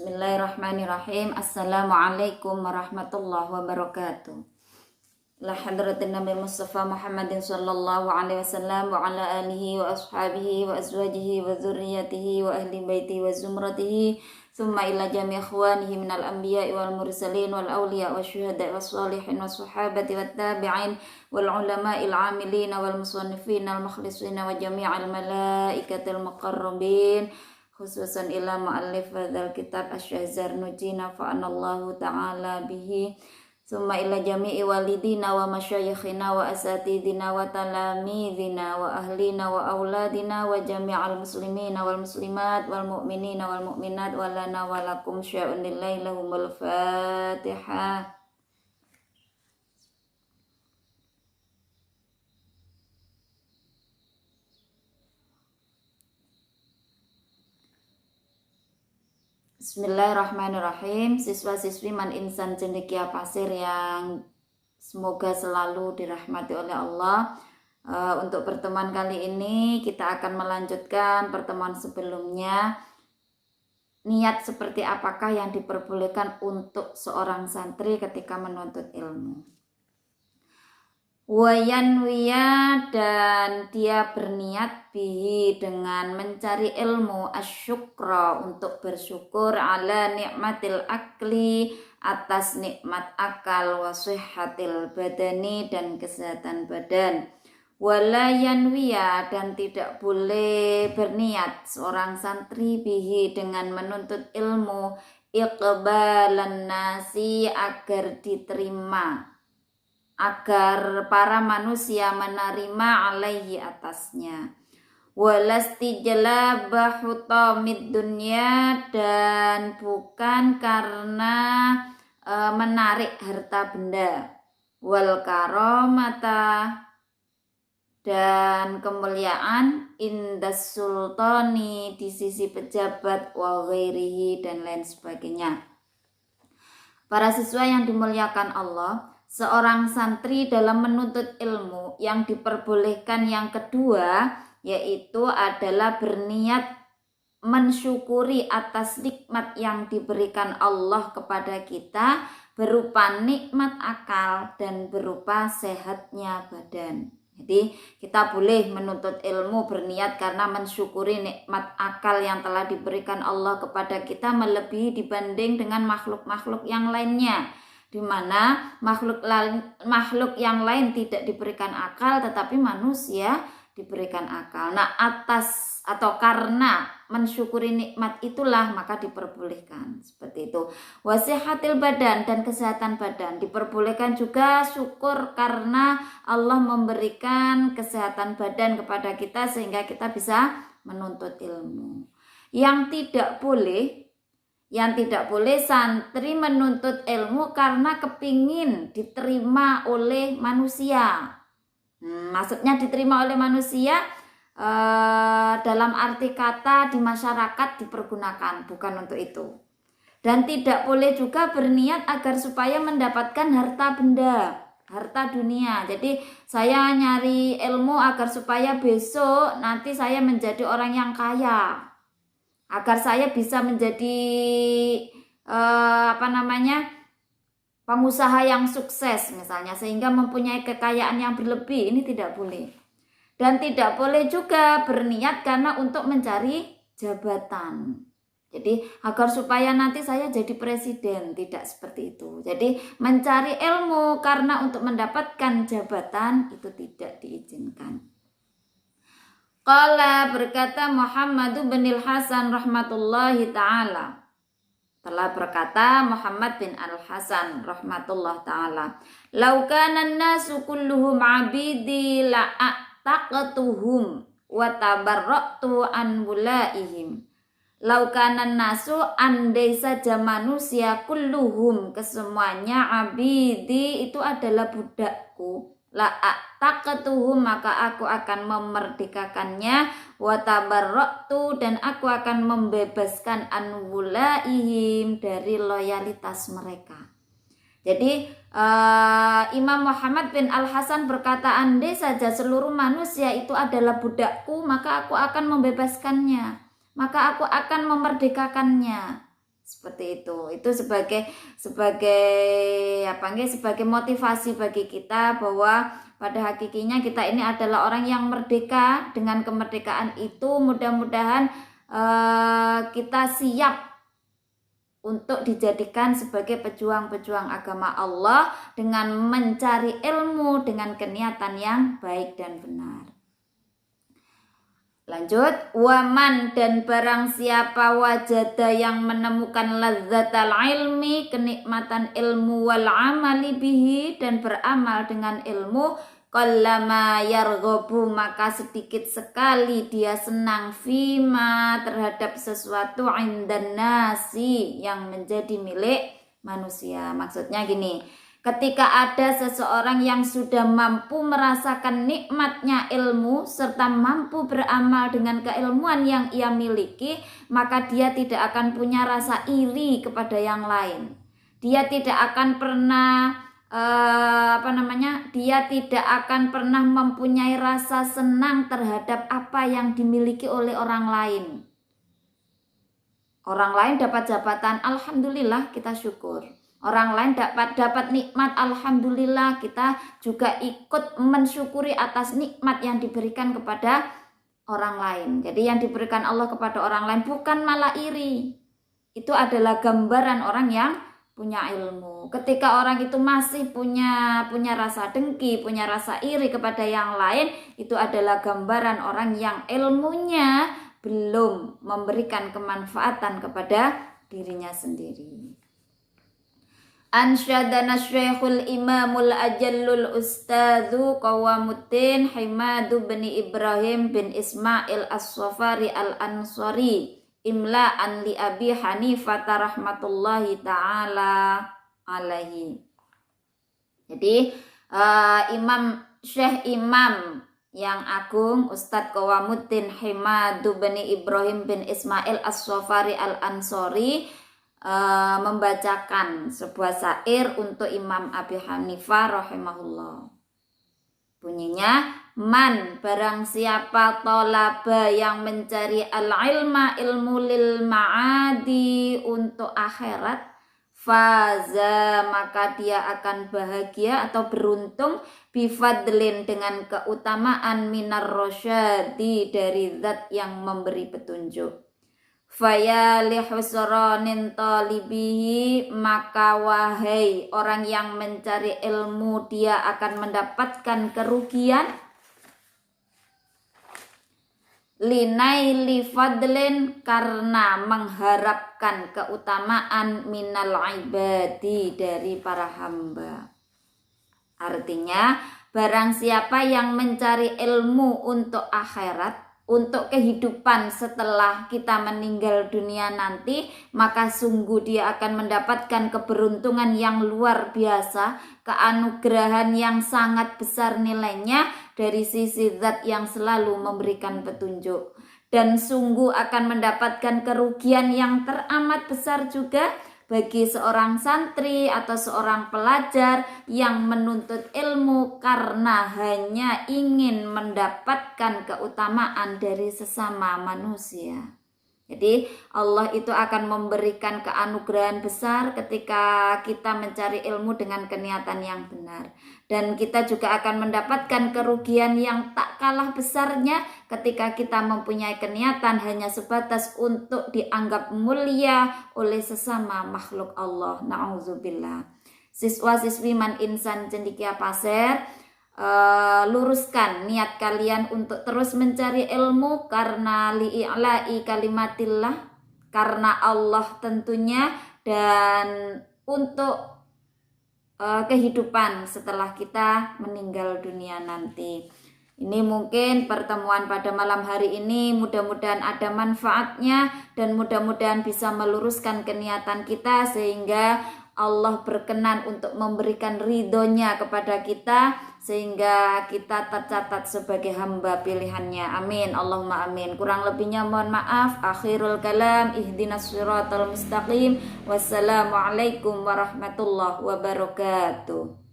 Bismillahirrahmanirrahim. Assalamualaikum warahmatullahi wabarakatuh. La hadratin Nabi Mustafa Muhammadin sallallahu alaihi wasallam wa ala alihi wa ashabihi wa azwajihi wa dzurriyyatihi wa ahli baiti wa zumratihi thumma ila jami' ikhwanihi minal anbiya'i wal mursalin wal awliya wa syuhada'i was sholihin was sahabati wat tabi'in wal ulama'il 'amilin wal musannifin al mukhlisin wa jami'al malaikatil muqarrabin khususan ila mu'allif hadzal kitab asy-Syahzar Nuji nafa'anallahu ta'ala bihi summa ila jami'i walidina wa masyayikhina wa asatidina wa talamidina wa ahlina wa auladina wa jami'al muslimina wal muslimat wal mu'minina wal mu'minat wa lana wa lakum sya'un lillahi lahumul fatihah. Bismillahirrahmanirrahim. Siswa-siswi Man Insan Cendekia Pasir yang semoga selalu dirahmati oleh Allah. Untuk pertemuan kali ini kita akan melanjutkan pertemuan sebelumnya. Niat seperti apakah yang diperbolehkan untuk seorang santri ketika menuntut ilmu? Wayanwiya, dan dia berniat bihi dengan mencari ilmu, asyukra untuk bersyukur, ala nikmatil akli atas nikmat akal, wasihhatil badani dan kesehatan badan. Walayanwiya, dan tidak boleh berniat seorang santri bihi dengan menuntut ilmu, iqbalan nasi agar diterima, agar para manusia menerima alaihi atasnya. Walastijlaba hutamid dunya, dan bukan karena menarik harta benda. Wal karomata, dan kemuliaan, indas sultani, di sisi pejabat, wa ghairihi, dan lain sebagainya. Para siswa yang dimuliakan Allah, seorang santri dalam menuntut ilmu yang diperbolehkan yang kedua yaitu adalah berniat mensyukuri atas nikmat yang diberikan Allah kepada kita berupa nikmat akal dan berupa sehatnya badan. Jadi kita boleh menuntut ilmu berniat karena mensyukuri nikmat akal yang telah diberikan Allah kepada kita melebihi dibanding dengan makhluk-makhluk yang lainnya, di mana makhluk yang lain tidak diberikan akal tetapi manusia diberikan akal. Nah, atas atau karena mensyukuri nikmat itulah maka diperbolehkan seperti itu. Wasihatil badan, dan kesehatan badan diperbolehkan juga syukur karena Allah memberikan kesehatan badan kepada kita sehingga kita bisa menuntut ilmu. Yang tidak boleh santri menuntut ilmu karena kepingin diterima oleh manusia. Maksudnya diterima oleh manusia dalam arti kata di masyarakat dipergunakan, bukan untuk itu. Dan tidak boleh juga berniat agar supaya mendapatkan harta benda, harta dunia. Jadi saya nyari ilmu agar supaya besok nanti saya menjadi orang yang kaya, agar saya bisa menjadi pengusaha yang sukses misalnya, sehingga mempunyai kekayaan yang berlebih. Ini tidak boleh. Dan tidak boleh juga berniat karena untuk mencari jabatan. Jadi agar supaya nanti saya jadi presiden, tidak seperti itu. Jadi mencari ilmu karena untuk mendapatkan jabatan itu tidak diizinkan. Qala, berkata Muhammad bin Al-Hasan rahmatullahi ta'ala. Telah berkata Muhammad bin Al-Hasan rahmatullah ta'ala, "Lau kana an-nasu kulluhum 'abidi la'ataqtuhum wa tabarra'tu an wulaihim." Lau kana an-nasu, andai saja manusia, kulluhum, kesemuanya, abidi, itu adalah budakku, la'ataqtuhum, maka aku akan memerdekakannya, wa tabarra'tu, dan aku akan membebaskan an wulaihim, dari loyalitas mereka. Jadi Imam Muhammad bin Al-Hasan berkata, andai saja seluruh manusia itu adalah budakku, maka aku akan membebaskannya, maka aku akan memerdekakannya. Seperti itu sebagai sebagai motivasi bagi kita bahwa pada hakikinya kita ini adalah orang yang merdeka. Dengan kemerdekaan itu mudah-mudahan kita siap untuk dijadikan sebagai pejuang-pejuang agama Allah dengan mencari ilmu dengan keniatan yang baik dan benar. Lanjut, waman dan barang siapa wajada yang menemukan lazzatal ilmi, kenikmatan ilmu wal amali bihi, dan beramal dengan ilmu, qallama yarghabu, maka sedikit sekali dia senang fima, terhadap sesuatu indan nasi, yang menjadi milik manusia. Maksudnya gini, ketika ada seseorang yang sudah mampu merasakan nikmatnya ilmu serta mampu beramal dengan keilmuan yang ia miliki, maka dia tidak akan punya rasa iri kepada yang lain. Dia tidak akan pernah dia tidak akan pernah mempunyai rasa senang terhadap apa yang dimiliki oleh orang lain. Orang lain dapat jabatan, alhamdulillah kita syukur. Orang lain dapat nikmat, alhamdulillah kita juga ikut mensyukuri atas nikmat yang diberikan kepada orang lain. Jadi yang diberikan Allah kepada orang lain bukan malah iri. Itu adalah gambaran orang yang punya ilmu. Ketika orang itu masih punya rasa dengki, punya rasa iri kepada yang lain, itu adalah gambaran orang yang ilmunya belum memberikan kemanfaatan kepada dirinya sendiri. Ansyadana Syekhul Imamul Ajallul Ustadzu Qawamuddin Himadu bin Ibrahim bin Ismail As-Safari Al-Ansari imla'an li Abi Hanifah rahmatullahi ta'ala alaihi. Jadi Syekh Imam yang agung Ustadz Qawamuddin Himadu bin Ibrahim bin Ismail As-Safari Al-Ansari membacakan sebuah syair untuk Imam Abi Hanifah rahimahullah. Bunyinya, man barang siapa tolaba yang mencari al-ilma, ilmu lil ma'adi, untuk akhirat, faza maka dia akan bahagia atau beruntung, bifadlin dengan keutamaan, minar rosyadi dari zat yang memberi petunjuk. Faya lihusranin talibihi, maka wahai orang yang mencari ilmu, dia akan mendapatkan kerugian. Linaili fadlin, karena mengharapkan keutamaan, minal ibadi, dari para hamba. Artinya barang siapa yang mencari ilmu untuk akhirat, untuk kehidupan setelah kita meninggal dunia nanti, maka sungguh dia akan mendapatkan keberuntungan yang luar biasa, keanugerahan yang sangat besar nilainya dari sisi zat yang selalu memberikan petunjuk. Dan sungguh akan mendapatkan kerugian yang teramat besar juga bagi seorang santri atau seorang pelajar yang menuntut ilmu karena hanya ingin mendapatkan keutamaan dari sesama manusia. Jadi Allah itu akan memberikan keanugerahan besar ketika kita mencari ilmu dengan keniatan yang benar. Dan kita juga akan mendapatkan kerugian yang tak kalah besarnya ketika kita mempunyai keniatan hanya sebatas untuk dianggap mulia oleh sesama makhluk Allah. Na'udzubillah. Siswa-siswi man insan cendikia pasir, luruskan niat kalian untuk terus mencari ilmu karena li'i'la'i kalimatillah, karena Allah tentunya, dan untuk kehidupan setelah kita meninggal dunia nanti. Ini mungkin pertemuan pada malam hari ini mudah-mudahan ada manfaatnya dan mudah-mudahan bisa meluruskan keniatan kita sehingga Allah berkenan untuk memberikan ridhonya kepada kita sehingga kita tercatat sebagai hamba pilihannya. Amin. Allahumma amin. Kurang lebihnya mohon maaf. Akhirul kalam, ihdinas siratal mustaqim. Wassalamualaikum warahmatullahi wabarakatuh.